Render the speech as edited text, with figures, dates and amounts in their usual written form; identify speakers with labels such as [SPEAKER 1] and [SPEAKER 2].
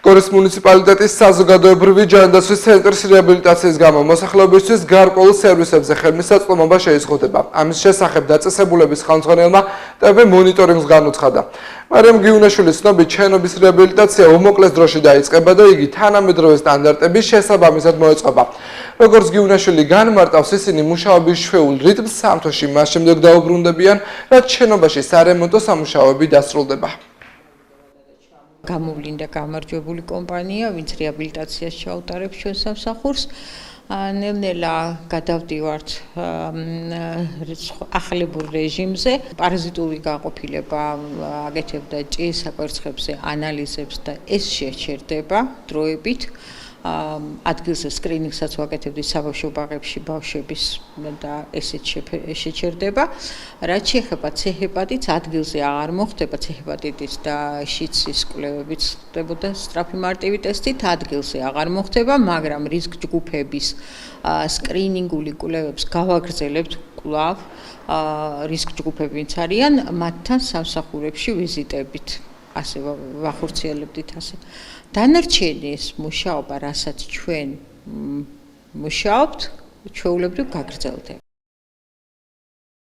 [SPEAKER 1] გორის მუნიციპალიტეტის საზოგადოებრივი ჯანდაცვის ცენტრის რეაბილიტაციის გამო მოსახლეობისთვის გარკვეულ სერვისებზე ხელმისაწვდომობა შეიზღუდება. ამის შესახებ დაწესებულების ხელმძღვანელმა ტვ მონიტორინგს განუცხადა. მარიამ გიუნაშვილის ცნობით, შენობის რეაბილიტაცია უმოკლეს დროში დაიწყება და იგი თანამედროვე სტანდარტების შესაბამისად მოეწყობა. როგორც გიუნაშვილი განმარტავს, ისინი მუშაობის შვეულ რიტმს სამთოში მას შემდეგ დაუბრუნდებიან, რაც შენობაში სარემონტო სამუშაოები დასრულდება.
[SPEAKER 2] გამოვლინდა გამარჯვებული კომპანია, ვინც რეაბილიტაციას ჩაუტარებს ჩვენ სამსახურს. ნელ-ნელა გადავდივართ ახლებურ რეჟიმზე. პარაზიტული განყოფილება აკეთებდა ჭიეს საკვერცხებზე ანალიზებს და ეს შეჩერდება დროებით. ადგილზე სკრინინგსაც ვაკეთებდი საბავშვო ბაღებში ბავშვების და ესეც შეჩერდება. რაც შეეხება C-ჰეპატიტს, ადგილზე აღარ მოხდება C-ჰეპატიტის და შიცის კვლევებიც ხდებოდა სწრაფი მარტივი ტესტით, ადგილზე აღარ მოხდება, მაგრამ რისკ ჯგუფების სკრინინგული კვლევებს გავაგრძელებთ კვლავ. რისკ ჯგუფებიც არიან, მათთან სამსახურებში ვიზიტებით. ასე ვახორციელებდით ასე. დანარჩენი ეს მუშაობა, რასაც ჩვენ მუშაობთ, ჩვეულებრივ გაგრძელდება.